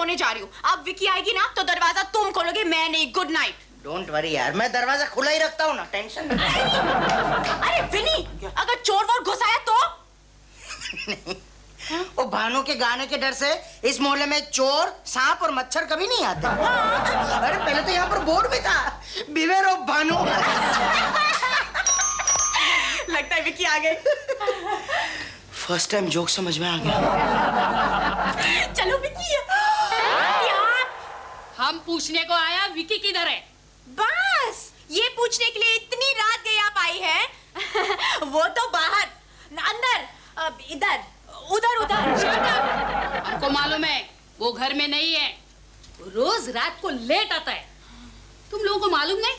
सोने जा रही हूँ। अब विकी आएगी ना तो दरवाजा तुम खोलोगे, मैं नहीं। Good night. डोंट वरी यार, मैं दरवाजा खुला ही रखता हूँ ना, टेंशन। अरे विनी, अगर चोर वोर घुस आया तो? नहीं, वो भानु के गाने के डर से इस मोहल्ले में चोर, सांप और मच्छर कभी नहीं आते। अरे पहले तो यहाँ पर बोर्ड भी था, बिवेयर ऑफ भानु। लगता है विकी आ गए। फर्स्ट टाइम जोक समझ में आ गया। चलो विकी। हम पूछने को आया विकी किधर है? बस ये पूछने के लिए इतनी रात गई आप आई है। वो तो बाहर, अंदर, इधर, उधर उधर। हमको मालूम है वो घर में नहीं है, रोज रात को लेट आता है। तुम लोगों को मालूम नहीं,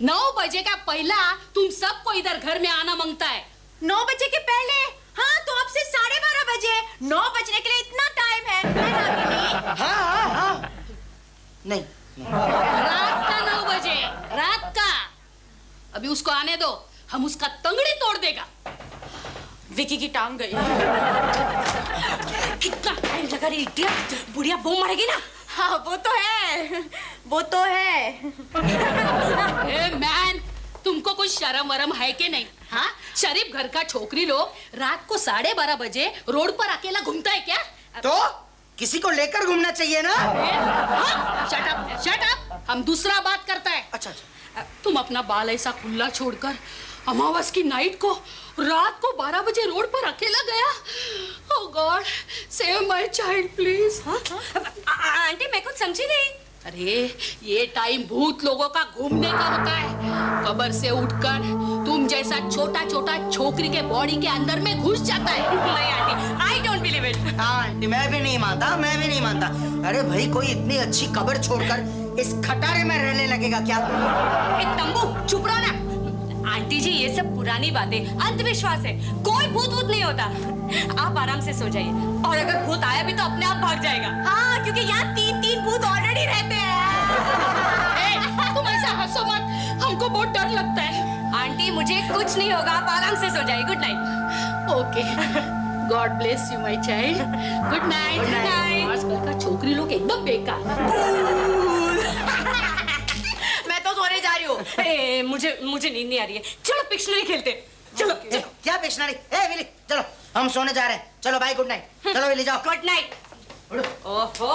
9 बजे का पहला तुम सबको इधर घर में आना मांगता है। 9 बजे के पहले? हाँ तो अब से 12:30 बजे। 9 बजने के लिए इतना टाइम है। हाँ। नहीं, रात का 9 बजे, रात का। अभी उसको आने दो, हम उसका तंगड़ी तोड़ देगा। विकी की टांग गई। कितना टाइम लगा रही इडियट, बुढ़िया बम मरेगी ना। हाँ वो तो है, वो तो है। ए मैन, तुमको कुछ शर्म वरम है कि नहीं? हाँ, शरीफ घर का छोकरी लोग रात को 12:30 बजे रोड पर अकेला घूमता है क्या? तो किसी को लेकर घूमना चाहिए ना। Shut up, shut up. हम दूसरा बात करता है। अच्छा। तुम अपना बाल ऐसा खुला छोड़कर अमावस की नाइट को रात को 12 बजे रोड पर अकेला गया। Oh God, save my child please. Aunty मैं कुछ समझी नहीं। अरे ये टाइम भूत लोगों का घूमने का होता है। कब्र से उठकर तुम जैसा छोटा छोटा छोकरी के बॉडी के अंदर में घुस जाता है। नहीं aunty, I don't believe it. हाँ आंटी, मैं भी नहीं मानता। अरे भाई, कोई इतनी अच्छी कब्र छोड़कर इस खटारे में रहने लगेगा क्या? तंबू चुप रहो ना। आंटी जी ये सब पुरानी बातें, अंधविश्वास है। कोई भूत वूत नहीं होता। आप आराम से सो जाइए, और अगर भूत आया भी तो अपने आप भाग जाएगा। हाँ क्योंकि यहाँ 3 भूत ऑलरेडी रहते हैं। तुम ऐसा हंसो मत, हमको बहुत डर लगता है। आंटी मुझे कुछ नहीं होगा, आप आराम से सो जाइए। Good night. Okay, God bless you my child. Good night. Good night. आजकल का छोकरी लोग एकदम बेकार। मैं तो सोने जा रही हूँ। मुझे नींद नहीं आ रही है। चलो पिक्शनरी खेलते। चलो। क्या पिक्शनरी? ए विली, चलो हम सोने जा रहे हैं। चलो बाय, गुड नाइट। चलो विली जाओ। Good night. ओहो,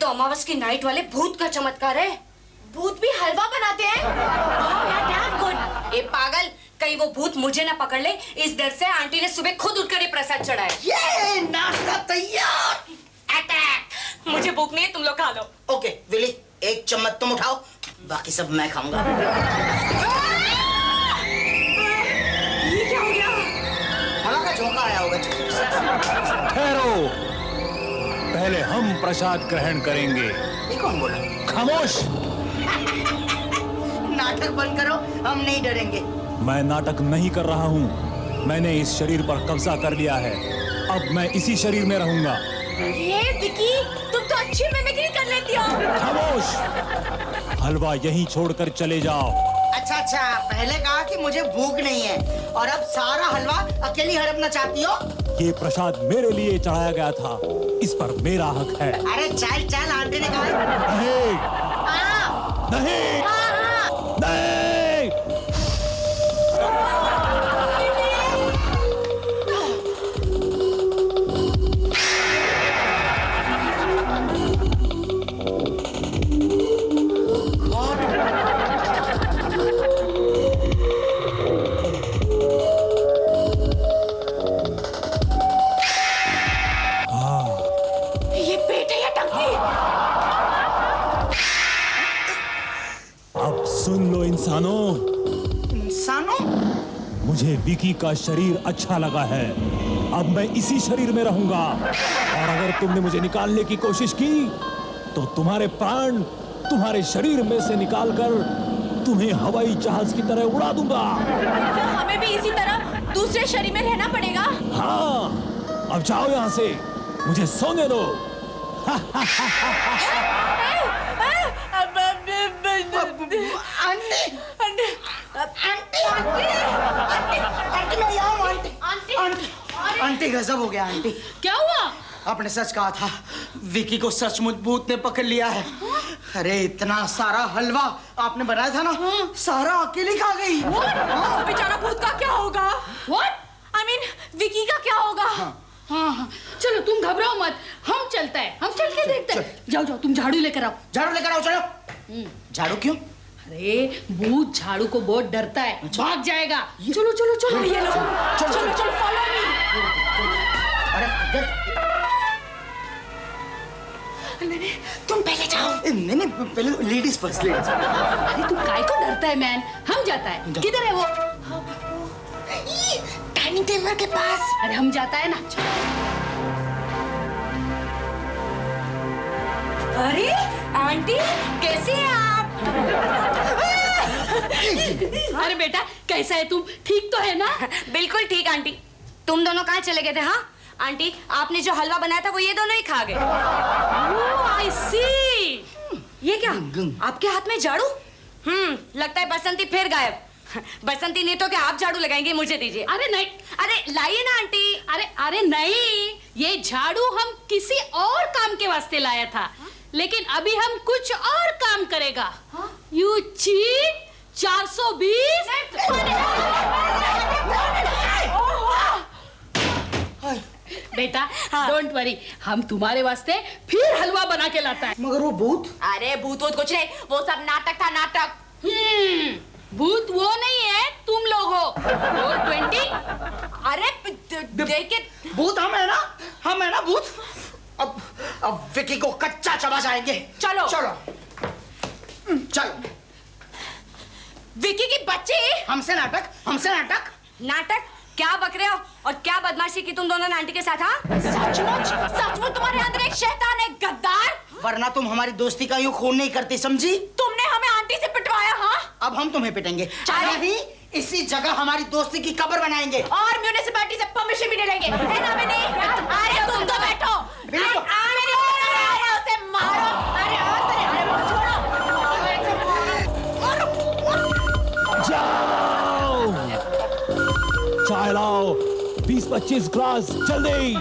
अमावस की नाइट वाले भूत का चमत्कार है। भूत भी हलवा बनाते हैं? damn good। ए पागल, कहीं वो भूत मुझे ना पकड़ ले, इस डर से आंटी ने सुबह खुद उठकर ये प्रसाद चढ़ाया। ये नाश्ता तैयार। अटैक। मुझे भूख नहीं है, तुम लोग खा लो। ओके विली, एक चम्मच तुम उठाओ, बाकी सब मैं खाऊंगा। ये क्या हो गया? हवा का झोंका आया होगा। ठहरो, पहले हम प्रसाद ग्रहण करेंगे। ये कौन बोला? खामोश। नाटक बंद करो, हम नहीं डरेंगे। मैं नाटक नहीं कर रहा हूँ, मैंने इस शरीर पर कब्जा कर लिया है। अब मैं इसी शरीर में रहूंगा। ये विकी, तुम तो अच्छी मिमिक्री कर लेती हो। खामोश, हलवा यहीं छोड़कर चले जाओ। अच्छा, पहले कहा कि मुझे भूख नहीं है, और अब सारा हलवा अकेली हड़पना चाहती हो? ये प्रसाद मेरे लिए चढ़ाया गया था, इस पर मेरा हक है। अरे चल, आंटी ने कहा। नहीं, नहीं, नहीं। सुन लो इंसानों, मुझे विकी का शरीर अच्छा लगा है। अब मैं इसी शरीर में रहूंगा, और अगर तुमने मुझे निकालने की कोशिश की तो तुम्हारे प्राण तुम्हारे शरीर में से निकालकर तुम्हें हवाई जहाज की तरह उड़ा दूंगा। क्या हमें भी इसी तरह दूसरे शरीर में रहना पड़ेगा? हाँ, अब जाओ यहाँ से, मुझे सोने दो। Aunty aunty aunty aunty aunty मैं यहाँ हूँ आंटी आंटी आंटी गजब हो गया आंटी। क्या हुआ? आपने सच कहा था, विकी को सचमुच भूत ने पकड़ लिया है। अरे इतना सारा हलवा आपने बनाया था ना, सारा अकेली खा गई। बेचारा भूत का क्या होगा? What? I mean, विकी का क्या होगा? हाँ, चलो तुम घबराओ मत, हम चलते हैं, हम चल के देखते हैं। जाओ जाओ, तुम झाड़ू लेकर आओ। झाड़ू लेकर आओ, चलो। झाड़ू क्यों? अरे भूत झाड़ू को बहुत डरता है, भाग जाएगा। चलो चलो चलो, ये लो, चलो चलो चलो, फॉलो मी। अरे नहीं, तुम पहले जाओ। नहीं नहीं, पहले लेडीज फर्स्ट, लेडीज। अरे तू काय को डरता है मैन? हम जाता है। किधर है वो? डाइनिंग टेबल के पास। अरे हम जाता है ना। अरे आंटी, कैसे हैं आप? अरे बेटा, कैसा है तुम? ठीक तो है ना? बिल्कुल ठीक आंटी। तुम दोनों कहाँ चले गए थे? हाँ आंटी, आपने जो हलवा बनाया था वो ये दोनों ही खा गए। आई सी। ये क्या? आपके हाथ में झाड़ू? लगता है बसंती फिर गायब। बसंती नहीं तो क्या आप झाड़ू लगाएंगे? मुझे दीजिए। अरे नहीं, अरे लाइए ना आंटी। अरे नहीं, ये झाड़ू हम किसी और काम के वास्ते लाया था, लेकिन अभी हम कुछ और काम करेगा। You cheat. 420। बेटा डोंट वरी, हम तुम्हारे वास्ते फिर हलवा बना के लाता है। मगर वो भूत? अरे भूत वूत कुछ नहीं, वो सब नाटक था, नाटक। भूत वो नहीं है, तुम लोग हो। 420। अरे देखिए, भूत हम है ना, हम है ना भूत। अब विकी को कच्चा चबा जाएंगे। चलो चलो चलो। विकी की बच्ची। हमसे नाटक, हमसे नाटक। नाटक? क्या बक रहे हो? और क्या बदमाशी की तुम दोनों ने आंटी के साथ? हाँ सचमुच सचमुच तुम्हारे अंदर एक शैतान है, गद्दार। वरना तुम हमारी दोस्ती का यूं खून नहीं करती, समझी? तुमने हमें आंटी से पिटवाया। हाँ अब हम तुम्हें पिटेंगे। नहीं, इसी जगह हमारी दोस्ती की कब्र बनाएंगे। और म्युनिसिपैलिटी से परमिशन भी ले लेंगे, है ना विनी? अरे तुम तो बैठो। अरे उसे मारो। अरे अरे वो छोड़ो। जाओ, चाय लाओ, 20-25 ग्लास जल्दी।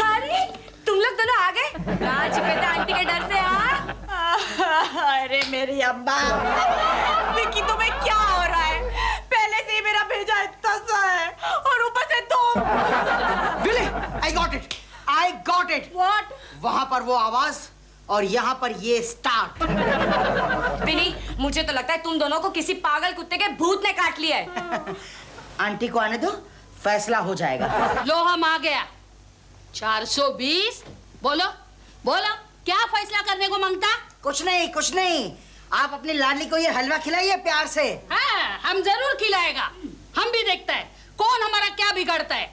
अरे तुम लोग दोनों आ गए? कहाँ छुपे थे आंटी के डर से? हाँ अरे मेरी अम्मा, विकी तुम्हें क्या हो रहा है? पहले से ही मेरा भेजा इतना सा है और ऊपर से तुम। विली, I got it, I got it. What? वहां पर वो आवाज और यहाँ पर ये स्टार्ट। विनी, मुझे तो लगता है तुम दोनों को किसी पागल कुत्ते के भूत ने काट लिया है। आंटी को आने दो, फैसला हो जाएगा। लो हम आ गया। 420। बोलो बोलो, क्या फैसला करने को मांगता? कुछ नहीं, कुछ नहीं। आप अपनी लाडली को ये हलवा खिलाइए प्यार से। हाँ, हम जरूर खिलाएगा। हम भी देखते हैं कौन हमारा क्या बिगाड़ता है।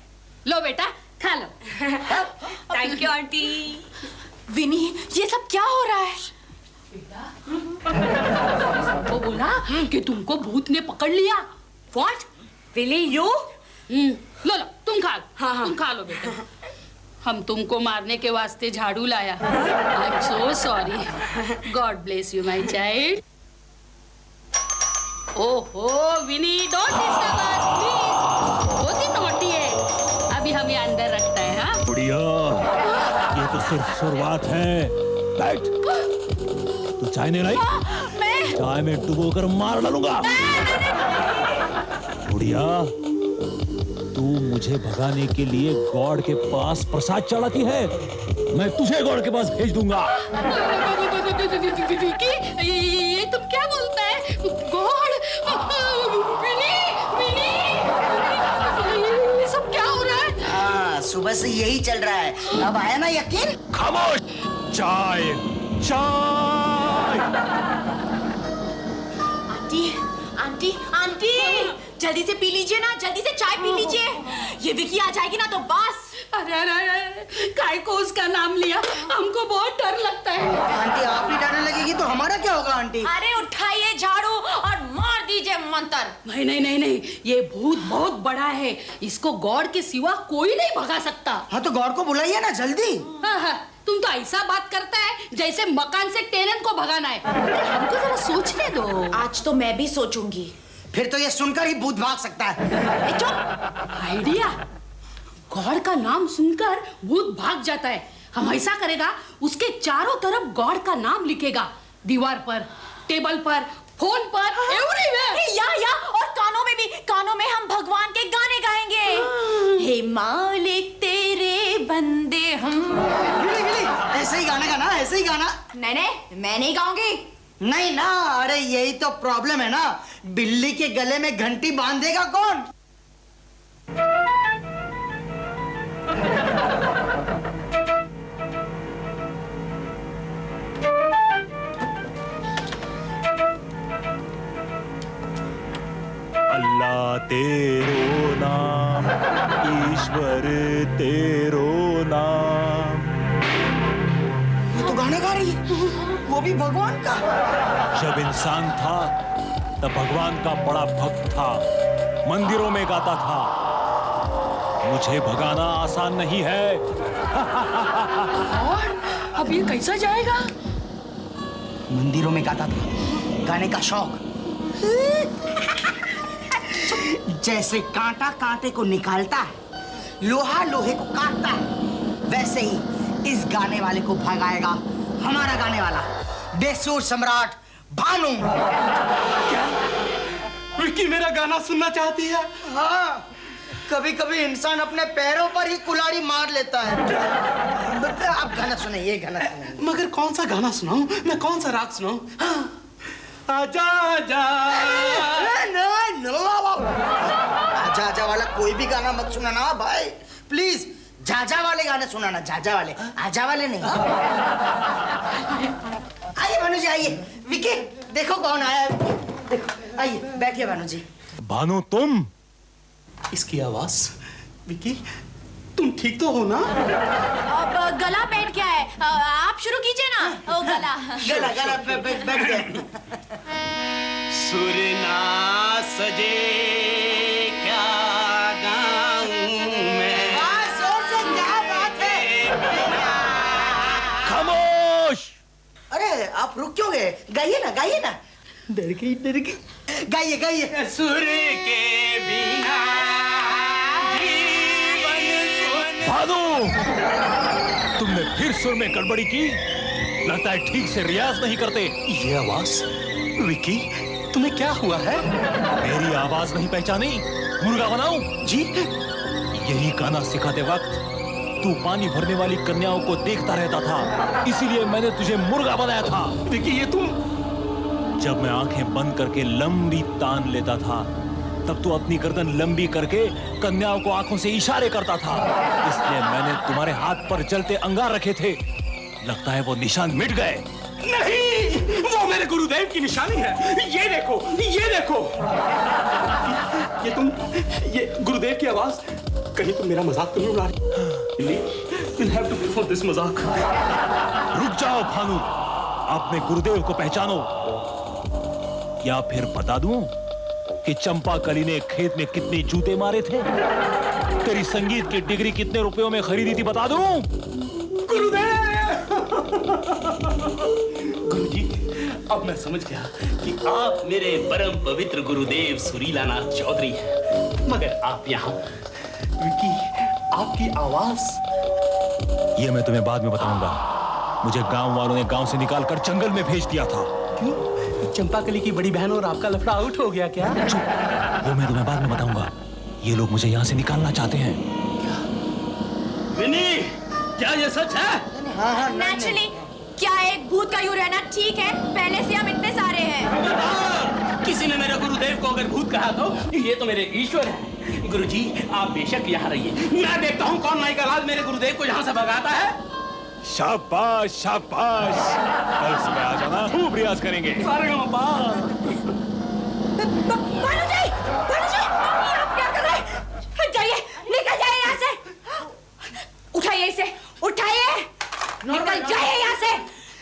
लो बेटा, खा लो। Thank you aunty. विनी, ये सब क्या हो रहा है? वो बोला कि तुमको भूत ने पकड़ लिया। What? Really, you? लो लो, तुम खा लो। हाँ। तुम खा लो बेटा। हम तुमको मारने के वास्ते झाड़ू लाया। I am so sorry. God bless you my child. ओहो विनी, डोंट डिस्टर्ब अस प्लीज। बहुत ही नॉटी है। अभी हम ये अंदर रखते हैं। हाँ बढ़िया, ये तो सिर्फ शुरुआत है। बैठ, तू चाय नहीं लाई? मैं चाय में डुबो कर मार डालूंगा। बुढ़िया, तू मुझे भगाने के लिए गॉड के पास प्रसाद चढ़ाती है, मैं तुझे गॉड के पास भेज दूंगा। विकी, ये तुम क्या बोलता है? गॉड, विनी, विनी, ये सब क्या हो रहा है? हाँ, सुबह से यही चल रहा है। अब आया ना यकीन? खामोश, चाय चाय। आंटी, आंटी, आंटी, जल्दी से पी लीजिए ना, जल्दी से चाय पी लीजिए। ये विकी आ जाएगी ना तो बस। अरे अरे अरे, काय को उसका नाम लिया, हमको बहुत डर लगता है। आंटी आप ही डरने लगेगी तो हमारा क्या होगा आंटी? अरे उठाइए झाड़ू और मार दीजिए मंत्र। नहीं नहीं नहीं नहीं, ये भूत बहुत बड़ा है, इसको गॉड के सिवा कोई नहीं भगा सकता। हाँ तो गॉड को बुलाइए ना जल्दी। हाँ हाँ, तुम तो ऐसा बात करता है जैसे मकान से टेनेंट को भगाना है। हमको जरा सोचने दो। आज तो मैं भी सोचूंगी। फिर तो ये सुनकर ही भूत भाग सकता है। चुप। आइडिया, गॉड का नाम सुनकर भूत भाग जाता है। हम ऐसा करेगा, उसके चारों तरफ गॉड का नाम लिखेगा, दीवार पर, टेबल पर, फोन पर, एवरीवेयर। या और कानों में हम भगवान के गाने गाएंगे। हे मालिक तेरे बंदे हम। ऐसे ही गाना गाना, ऐसे ही गाना। नहीं मैं नहीं गाऊंगी। नहीं ना, अरे यही तो प्रॉब्लम है ना, बिल्ली के गले में घंटी बांध देगा कौन? अल्लाह तेरो नाम, ईश्वर तेरो नाम। ये तो गाना गा रही है, वो भी भगवान का। जब इंसान था तब भगवान का बड़ा भक्त था, मंदिरों में गाता था। मुझे भगाना आसान नहीं है। और अब ये कैसा जाएगा? मंदिरों में गाता था, गाने का शौक। जैसे कांटा कांटे को निकालता है, लोहा लोहे को काटता है, वैसे ही इस गाने वाले को भगाएगा हमारा गाने वाला बेसूर सम्राट भानु। क्या विक्की मेरा गाना सुनना चाहती है? हाँ, कभी कभी इंसान अपने पैरों पर ही कुल्हाड़ी मार लेता है। आप गाना सुनाइए, गाना सुनाइए। मगर कौन सा गाना सुनाऊं? मैं कौन सा राग सुनाऊं? हाँ। आजा आजा। आजा आजा वाला कोई भी गाना मत सुनाना भाई, प्लीज। जाजा वाले गाने सुनाना, जाजा वाले, आजा वाले नहीं। आइए भानु जी, आइए। विकी देखो कौन आया है। देखो, आइए बैठिए भानु जी। भानु तुम? इसकी आवाज, विक्की तुम ठीक तो हो ना? अब गला बैठ गया है, आप शुरू कीजिए ना। ओ गला गला गला बैठ गए। सुर ना सजे क्या गाऊं मैं। जोर से, क्या बात है। खामोश। अरे आप रुक क्यों गए? गाइए ना, गाइए ना। डर गई, डर गई। गाइए गाइए। सुर के बिना जीवन सुन। भानु, तुमने फिर सुर में गड़बड़ी की। लगता है ठीक से रियाज नहीं करते। ये आवाज, विक्की तुम्हें क्या हुआ है? मेरी आवाज नहीं पहचानी? मुर्गा बनाऊं? जी यही गाना सिखाते वक्त तू पानी भरने वाली कन्याओं को देखता रहता था, इसीलिए मैंने तुझे मुर्गा बनाया था। विक्की ये तुम। जब मैं आंखें बंद करके लंबी तान लेता था, तब तू अपनी गर्दन लंबी करके कन्याओं को आंखों से इशारे करता था, इसलिए मैंने तुम्हारे हाथ पर जलते अंगार रखे थे। लगता है वो निशान मिट गए। नहीं, वो मेरे गुरुदेव की निशानी है। ये देखो, ये देखो। ये तुम, ये गुरुदेव की आवाज। कहीं तुम मेरा मजाक तो नहीं उड़ा रही? You'll have to perform this मजाक। रुक जाओ भानु, अपने गुरुदेव को पहचानो। या फिर बता दूं कि चंपा कली ने खेत में कितने जूते मारे थे? तेरी संगीत की डिग्री कितने रुपयों में खरीदी थी बता दूं? गुरुदेव। गुरुजी, अब मैं समझ गया कि आप मेरे परम पवित्र गुरुदेव सुरीलानाथ चौधरी हैं। मगर आप यहाँ, विक्की आपकी आवाज। ये मैं तुम्हें बाद में बताऊंगा। मुझे गांव वालों ने गांव से निकालकर जंगल में भेज दिया था। क्यों? चंपाकली की बड़ी बहन और आपका लफड़ा आउट हो गया क्या? वो मैं तुम्हें बाद में बताऊंगा। ये लोग मुझे यहाँ से निकालना चाहते हैं। विनी, क्या ये सच है? हाँ, नेचुरली, क्या एक भूत का यूं रहना ठीक है? पहले से हम इतने सारे हैं। किसी ने मेरे गुरुदेव को अगर भूत कहा तो ये तो मेरे ईश्वर है। गुरुजी, आप बेशक यहाँ रहिए, मैं देखता हूँ कौन नाई का लाल मेरे गुरुदेव को यहाँ से भगाता है। शाबाश शाबाश, कल सुबह आ जाना, खूब रियाज करेंगे। भानुजी, ये आप क्या कर रहे हैं? जाइए, निकल जाइए यहाँ से। जाइए इसे, उठाइए, निकल जाइए यहाँ से।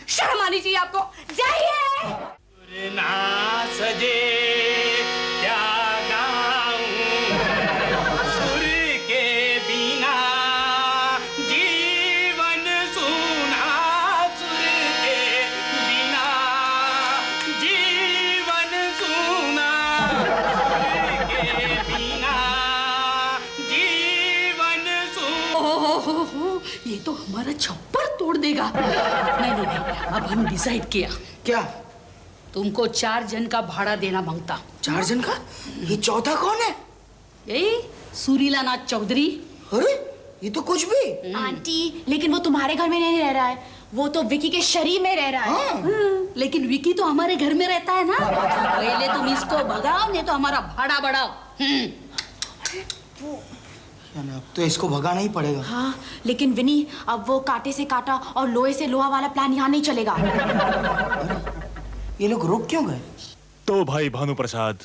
शर्म आनी चाहिए आपको, जाइए। ना सजे क्या गाऊं, सुर के बिना जीवन सूना, सुर के बिना जीवन सूना, सुर के बिना जीवन सूना। हो, ये तो हमारा छप्पर तोड़ देगा। नहीं, अब हम डिसाइड किया, क्या? तुमको 4 जन का भाड़ा देना मांगता। 4 जन का? ये चौथा कौन है? यही सुरीला नाथ चौधरी। अरे ये तो कुछ भी। आंटी, लेकिन वो तुम्हारे घर में नहीं रह रहा है, वो तो विकी के शरीर में रह रहा है। लेकिन विकी तो हमारे घर में रहता है ना। पहले तुम इसको भगाओ, नहीं तो हमारा भाड़ा बढ़ाओ। यानी अब तो इसको भगाना ही पड़ेगा। हाँ, लेकिन विनी, अब वो कांटे से कांटा और लोहे से लोहा वाला प्लान यहाँ नहीं चलेगा। ये लोग रुक क्यों गए? तो भाई भानु प्रसाद,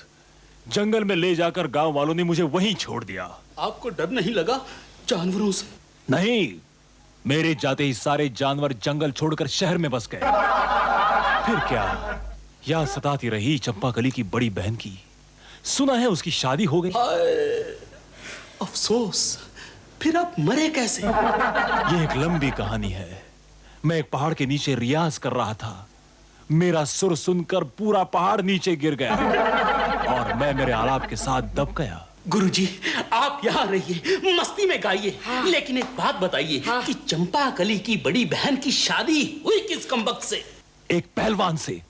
जंगल में ले जाकर गांव वालों ने मुझे वहीं छोड़ दिया। आपको डर नहीं लगा जानवरों से? नहीं, मेरे जाते ही सारे जानवर जंगल छोड़कर शहर में बस गए। फिर क्या, यहाँ सताती रही चंपाकली की बड़ी बहन की। सुना है उसकी शादी हो गई। अफसोस, फिर आप मरे कैसे? ये एक लंबी कहानी है। मैं एक पहाड़ के नीचे रियाज कर रहा था। मेरा सुर सुनकर पूरा पहाड़ नीचे गिर गया और मैं मेरे आलाप के साथ दब गया। गुरुजी, आप यहाँ रहिए, मस्ती में गाइए। हाँ। लेकिन एक बात बताइए कि चंपाकली की बड़ी बहन की शादी हुई किस कमबख्त से? एक पहलवान से।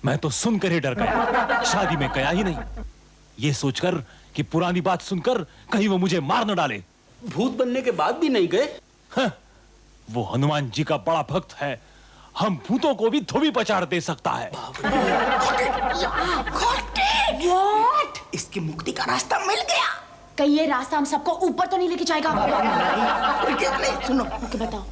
मैं तो सुनकर ही डर गया, शादी में गया ही नहीं, ये सोचकर कि पुरानी बात सुनकर कहीं वो मुझे मार न डाले। भूत बनने के बाद भी नहीं गए? हाँ, वो हनुमान जी का बड़ा भक्त है, हम भूतों को भी धोबी पछाड़ दे सकता है। What? इसकी मुक्ति का रास्ता मिल गया। कहीं ये रास्ता हम सबको ऊपर तो नहीं लेके जाएगा? नहीं, सुनो। ओके, बताओ।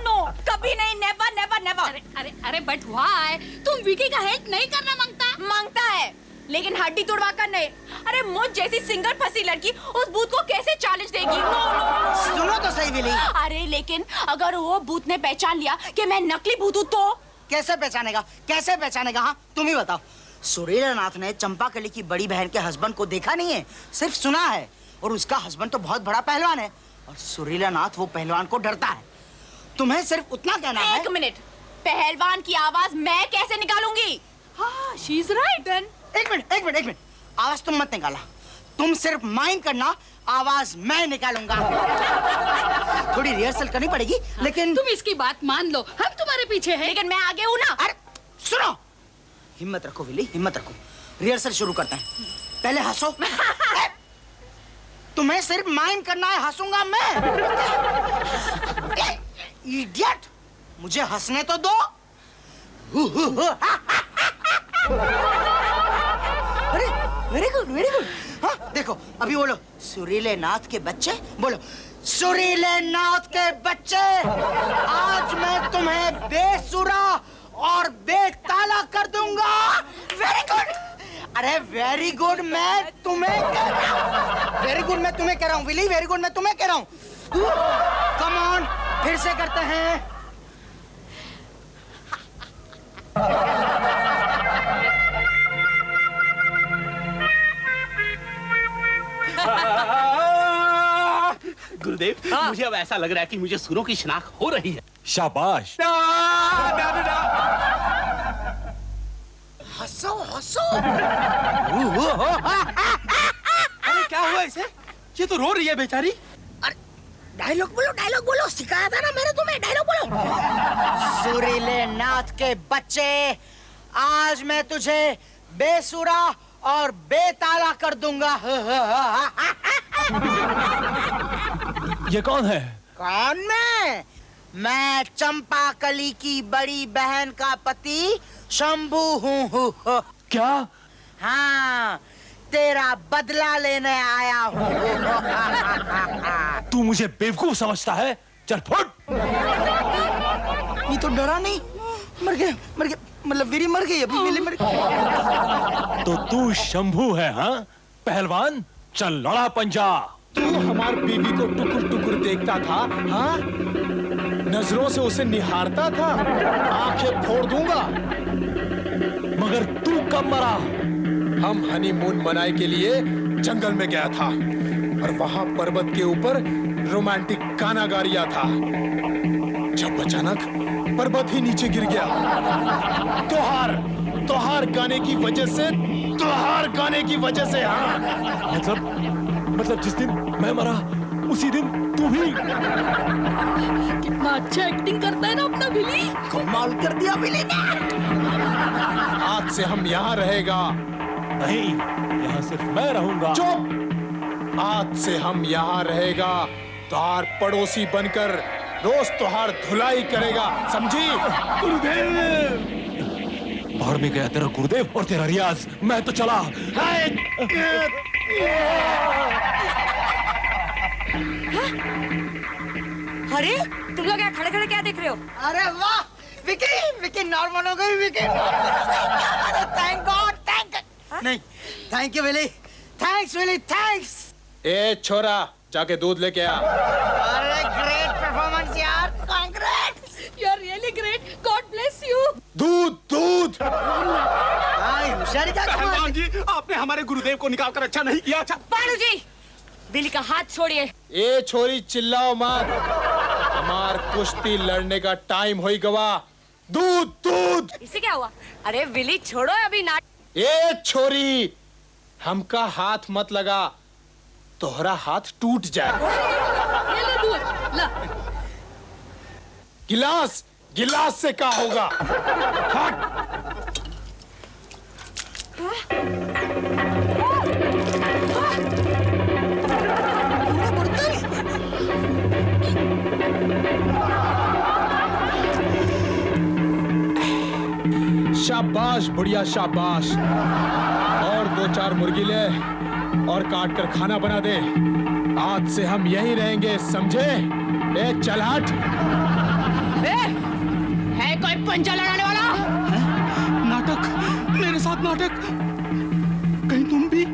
नो, कभी नहीं, नेवर नेवर नेवर। अरे बट व्हाई? तुम विकी का हेल्प नहीं करना मांगता है, लेकिन हड्डी तोड़वा कर नहीं। अरे मुझ जैसी सिंगल फंसी लड़की उस भूत को कैसे चैलेंज देगी? नो। सुनो तो सही विली। अरे लेकिन अगर वो भूत ने पहचान लिया कि मैं नकली भूत हूँ तो? कैसे पहचानेगा? हाँ, तुम ही बताओ। सुरीला नाथ ने चंपाकली की बड़ी बहन के हस्बैंड को देखा नहीं है, सिर्फ सुना है। और उसका हस्बैंड तो बहुत बड़ा पहलवान है और सुरीला नाथ वो पहलवान को डरता है। तुम्हें सिर्फ उतना कहना है। एक मिनट, पहलवान की आवाज मैं कैसे निकालूंगी? हाँ, शी इज राइट देन। एक मिनट, आवाज तुम मत निकाला, तुम सिर्फ माइंड करना, आवाज मैं निकालूंगा। थोड़ी रिहर्सल करनी पड़ेगी, लेकिन तुम इसकी बात मान लो, हम तुम्हारे पीछे हैं। लेकिन मैं आगे हूँ ना। अरे सुनो, हिम्मत रखो विली, हिम्मत रखो। रिहर्सल शुरू करते हैं। पहले हंसो। तुम्हें सिर्फ माइंड करना है, हंसूंगा मैं। इडियट, मुझे हंसने तो दो। अरे वेरी गुड। हाँ, देखो अभी बोलो, सुरीले नाथ के बच्चे, बोलो, सुरीले नाथ के बच्चे, आज मैं तुम्हें बेसुरा और बेताला कर दूंगा। Very good. अरे वेरी गुड, मैं तुम्हें कह रहा हूँ। वेरी गुड, मैं तुम्हें कह रहा हूँ विली, वेरी गुड, मैं तुम्हें कह रहा हूँ। कम ऑन, फिर से करते हैं। गुरुदेव, मुझे अब ऐसा लग रहा है कि मुझे सुरों की शिनाख्त हो रही है। शाबाश। हंसो। अरे क्या हुआ इसे? ये तो रो रही है बेचारी। अरे डायलॉग बोलो, सिखाया था ना मैंने तुम्हें, डायलॉग बोलो। सुरीले नाथ के बच्चे, आज मैं तुझे बेसुरा और बेताला कर दूंगा। ये कौन है? कौन मैं चंपाकली की बड़ी बहन का पति शंभू हूँ। क्या? हाँ, तेरा बदला लेने आया हूँ। तू मुझे बेवकूफ समझता है? चल फुट। ये तो डरा नहीं, मर गया। मतलब विली मर गई अभी, विली मर गई। तो तू शंभू है हाँ पहलवान, चल लड़ा पंजा। तू हमार बीवी को टुकुर टुकुर देखता था, हाँ? नजरों से उसे निहारता था, आंखें फोड़ दूंगा। मगर तू कब मरा? हम हनीमून मनाने के लिए जंगल में गया था और वहां पर्वत के ऊपर रोमांटिक गाना गा रिया था, जब अचानक पर्वत ही नीचे गिर गया। तोहार गाने की वजह से, तोहार गाने की वजह से। हाँ, मतलब जिस दिन मैं मरा उसी दिन तू भी। कितना अच्छा एक्टिंग करता है ना अपना विली। कमाल कर दिया विली ने। आज से हम यहाँ रहेगा। नहीं, यहाँ सिर्फ मैं रहूंगा। चुप! आज से हम यहाँ रहेगा, तोहार पड़ोसी बनकर रोज तोहार धुलाई करेगा, समझी? गुरुदेव! बाहर में गया तेरा गुरुदेव और तेरा रियाज, मैं तो चला। अरे तुम लोग यहाँ खड़े खड़े क्या देख रहे हो? अरे वाह विकी, विकी नॉर्मल हो गई विकी। थैंक गॉड, नहीं thank you Willy, thanks Willy, thanks. ए छोरा, जाके दूध लेके आ। अरे ग्रेट परफॉर्मेंस यार, congrats. You are really great, God bless you. दूध। होशियारी क्या पहलवान जी, आपने हमारे गुरुदेव को निकाल कर अच्छा नहीं किया। अच्छा बालू जी, बिली का हाथ छोड़िए। ए छोरी, चिल्लाओ मत, हमार कुश्ती लड़ने का टाइम होई गवा। दूध। इसे क्या हुआ? अरे विली छोड़ो अभी ना। ए छोरी, हमका हाथ मत लगा, तोहरा हाथ टूट जाए। ये ले दूध, ला। गिलास से क्या होगा? हट! शाबाश बुढ़िया, शाबाश। और 2-4 मुर्गी ले और काट कर खाना बना दे। आज से हम यहीं रहेंगे, समझे? ए चल हट। है कोई पंजा लड़ाने वाला? नाटक, मेरे साथ नाटक। कहीं तुम भी?